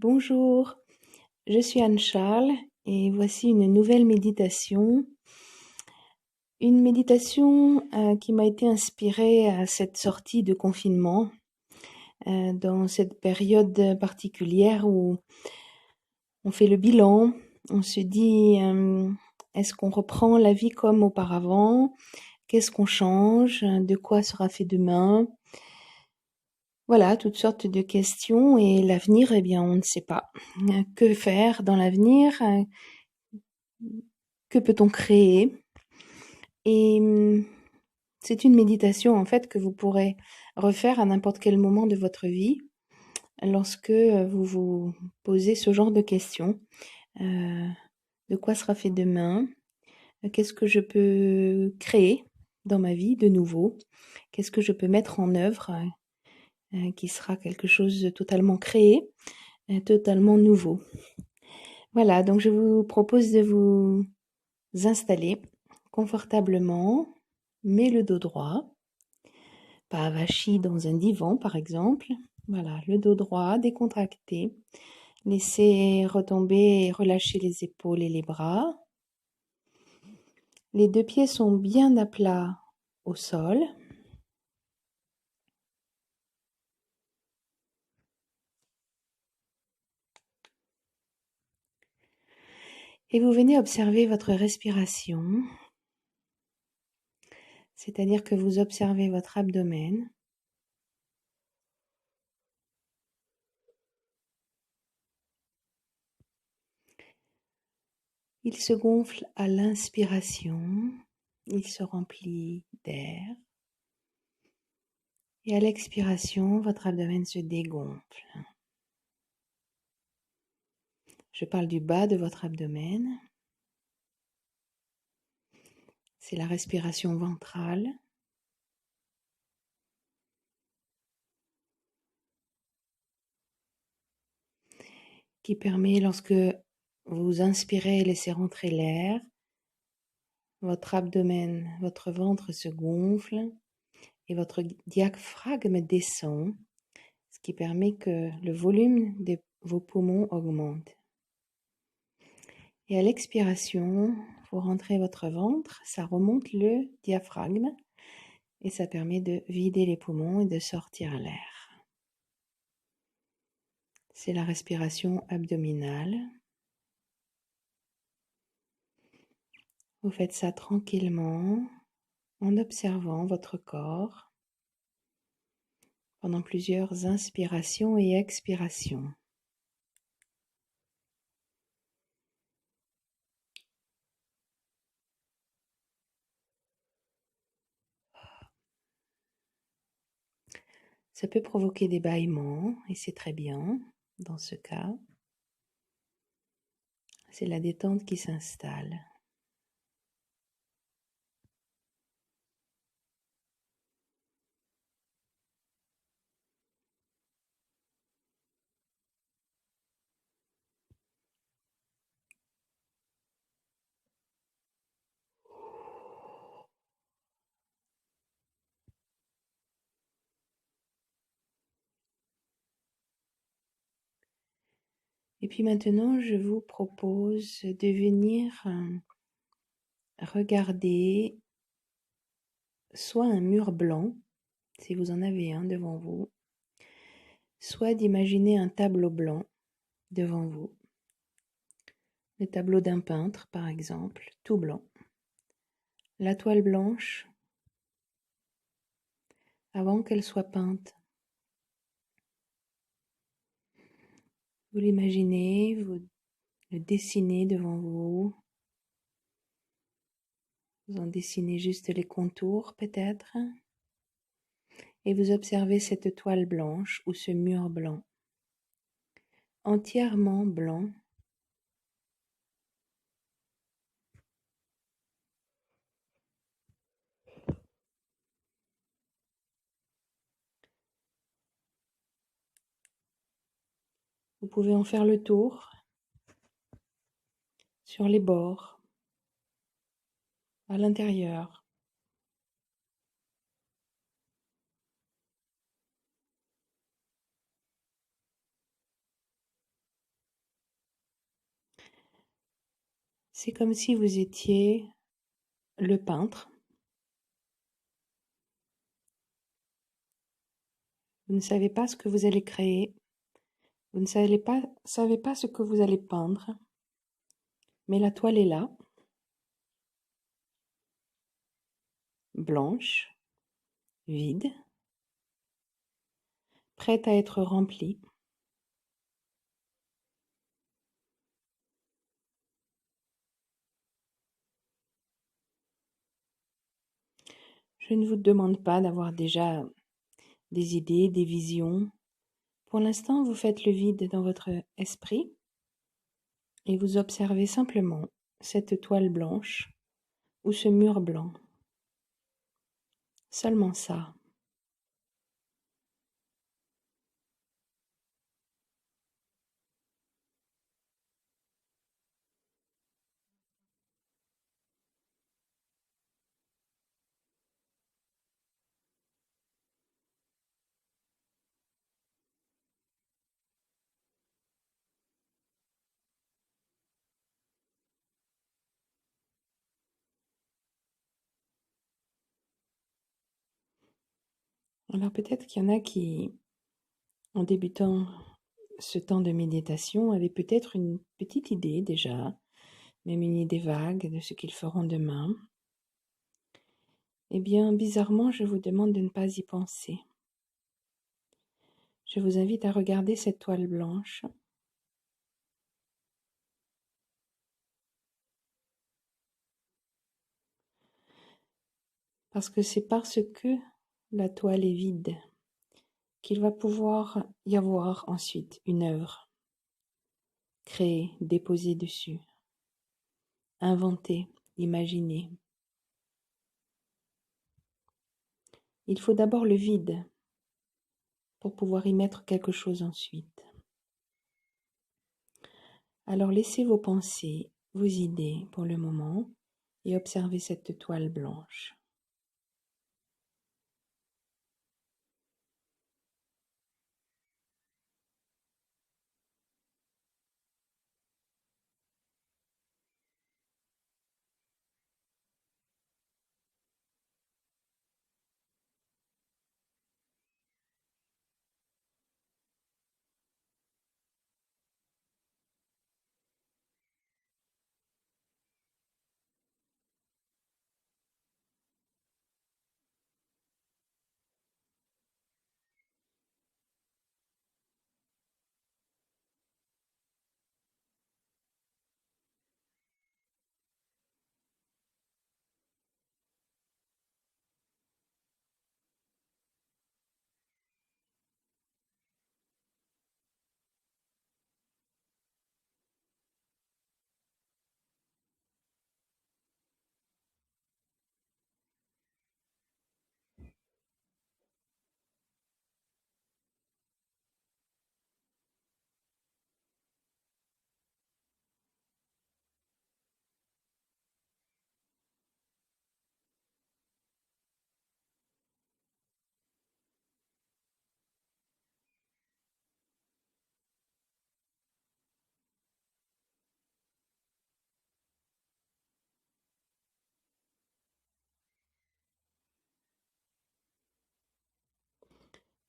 Bonjour, je suis Anne-Charles et voici une nouvelle méditation. Une méditation qui m'a été inspirée à cette sortie de confinement, dans cette période particulière où on fait le bilan, on se dit est-ce qu'on reprend la vie comme auparavant? Qu'est-ce qu'on change? De quoi sera fait demain? Voilà, toutes sortes de questions et l'avenir, eh bien, on ne sait pas. Que faire dans l'avenir? Que peut-on créer? Et c'est une méditation en fait que vous pourrez refaire à n'importe quel moment de votre vie lorsque vous vous posez ce genre de questions. De quoi sera fait demain? Qu'est-ce que je peux créer dans ma vie de nouveau? Qu'est-ce que je peux mettre en œuvre qui sera quelque chose de totalement créé, totalement nouveau? Voilà, donc je vous propose de vous installer confortablement, mais le dos droit, pas avachi dans un divan par exemple. Voilà, le dos droit, décontracté. Laissez retomber et relâcher les épaules et les bras. Les deux pieds sont bien à plat au sol. Et vous venez observer votre respiration, c'est-à-dire que vous observez votre abdomen. Il se gonfle à l'inspiration, il se remplit d'air. Et à l'expiration, votre abdomen se dégonfle. Je parle du bas de votre abdomen. C'est la respiration ventrale. Qui permet, lorsque vous inspirez et laissez rentrer l'air, votre abdomen, votre ventre se gonfle et votre diaphragme descend, ce qui permet que le volume de vos poumons augmente. Et à l'expiration, vous rentrez votre ventre, ça remonte le diaphragme et ça permet de vider les poumons et de sortir l'air. C'est la respiration abdominale. Vous faites ça tranquillement en observant votre corps pendant plusieurs inspirations et expirations. Ça peut provoquer des bâillements et c'est très bien dans ce cas. C'est la détente qui s'installe. Et puis maintenant, je vous propose de venir regarder soit un mur blanc, si vous en avez un devant vous, soit d'imaginer un tableau blanc devant vous. Le tableau d'un peintre, par exemple, tout blanc. La toile blanche, avant qu'elle soit peinte. Vous l'imaginez, vous le dessinez devant vous. Vous en dessinez juste les contours peut-être. Et vous observez cette toile blanche ou ce mur blanc. Entièrement blanc. Vous pouvez en faire le tour sur les bords, à l'intérieur. C'est comme si vous étiez le peintre. Vous ne savez pas ce que vous allez créer. Vous ne savez pas ce que vous allez peindre. Mais la toile est là, blanche, vide, prête à être remplie. Je ne vous demande pas d'avoir déjà des idées, des visions. Pour l'instant, vous faites le vide dans votre esprit et vous observez simplement cette toile blanche ou ce mur blanc. Seulement ça. Alors peut-être qu'il y en a qui, en débutant ce temps de méditation, avaient peut-être une petite idée déjà, même une idée vague de ce qu'ils feront demain. Eh bien, bizarrement, je vous demande de ne pas y penser. Je vous invite à regarder cette toile blanche. Parce que c'est parce que la toile est vide qu'il va pouvoir y avoir ensuite une œuvre créée, déposée dessus, inventée, imaginée. Il faut d'abord le vide pour pouvoir y mettre quelque chose ensuite. Alors laissez vos pensées, vos idées pour le moment et observez cette toile blanche.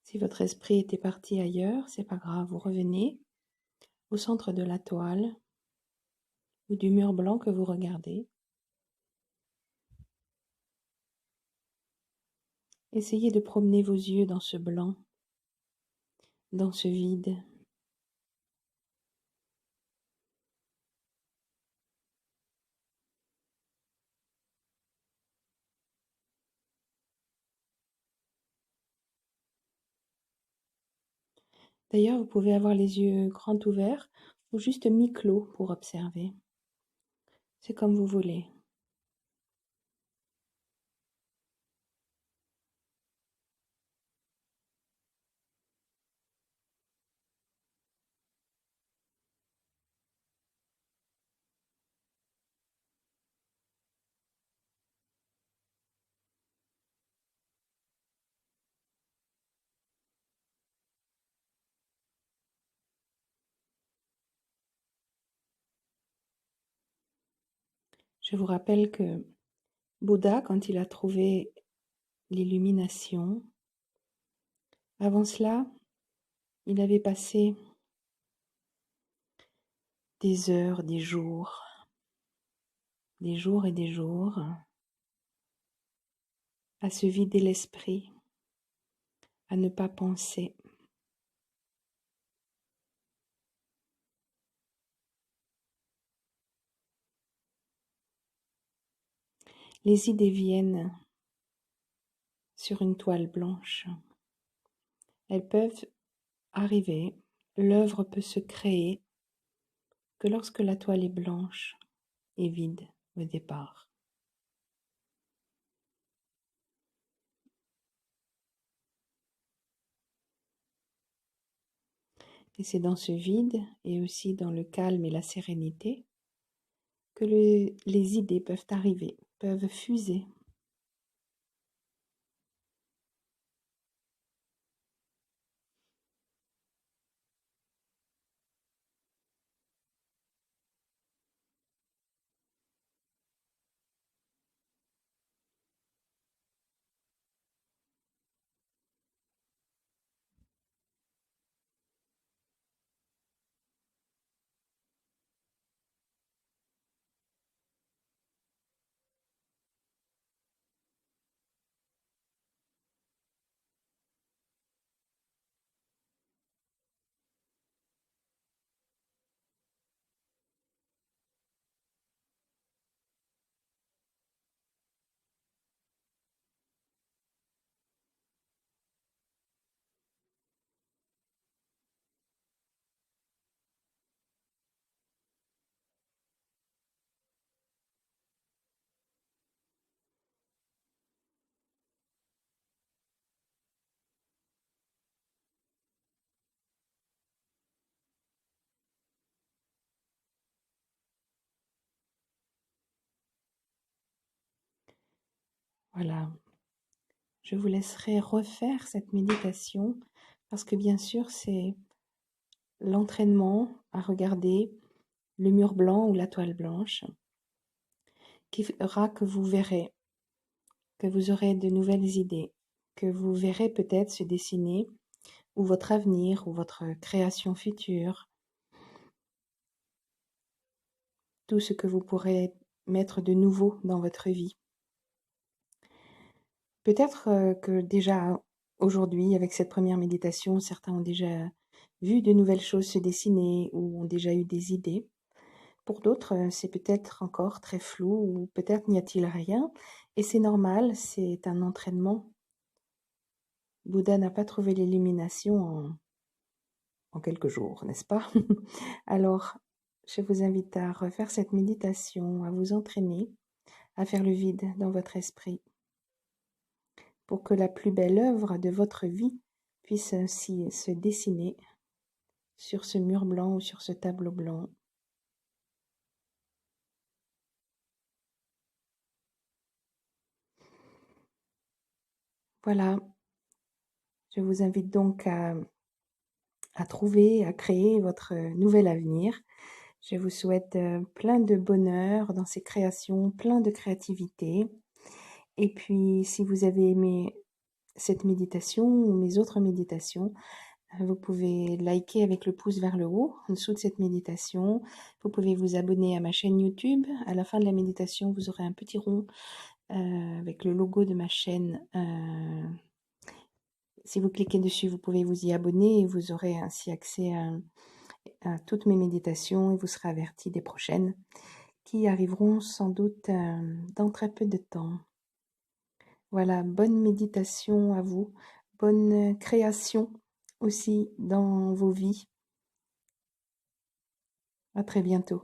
Si votre esprit était parti ailleurs, c'est pas grave, vous revenez au centre de la toile ou du mur blanc que vous regardez. Essayez de promener vos yeux dans ce blanc, dans ce vide. D'ailleurs, vous pouvez avoir les yeux grands ouverts ou juste mi-clos pour observer. C'est comme vous voulez. Je vous rappelle que Bouddha, quand il a trouvé l'illumination, avant cela, il avait passé des heures, des jours et des jours à se vider l'esprit, à ne pas penser. Les idées viennent sur une toile blanche. Elles peuvent arriver, l'œuvre peut se créer que lorsque la toile est blanche et vide au départ. Et c'est dans ce vide et aussi dans le calme et la sérénité que les idées peuvent arriver, peuvent fuser. Voilà, je vous laisserai refaire cette méditation parce que bien sûr c'est l'entraînement à regarder le mur blanc ou la toile blanche qui fera que vous verrez, que vous aurez de nouvelles idées, que vous verrez peut-être se dessiner ou votre avenir ou votre création future, tout ce que vous pourrez mettre de nouveau dans votre vie. Peut-être que déjà aujourd'hui, avec cette première méditation, certains ont déjà vu de nouvelles choses se dessiner ou ont déjà eu des idées. Pour d'autres, c'est peut-être encore très flou ou peut-être n'y a-t-il rien. Et c'est normal, c'est un entraînement. Bouddha n'a pas trouvé l'illumination en quelques jours, n'est-ce pas? Alors, je vous invite à refaire cette méditation, à vous entraîner, à faire le vide dans votre esprit, pour que la plus belle œuvre de votre vie puisse ainsi se dessiner sur ce mur blanc ou sur ce tableau blanc. Voilà, je vous invite donc à trouver, à créer votre nouvel avenir. Je vous souhaite plein de bonheur dans ces créations, plein de créativité. Et puis, si vous avez aimé cette méditation ou mes autres méditations, vous pouvez liker avec le pouce vers le haut en dessous de cette méditation. Vous pouvez vous abonner à ma chaîne YouTube. À la fin de la méditation, vous aurez un petit rond avec le logo de ma chaîne. Si vous cliquez dessus, vous pouvez vous y abonner et vous aurez ainsi accès à toutes mes méditations et vous serez averti des prochaines qui arriveront sans doute dans très peu de temps. Voilà, bonne méditation à vous, bonne création aussi dans vos vies. À très bientôt.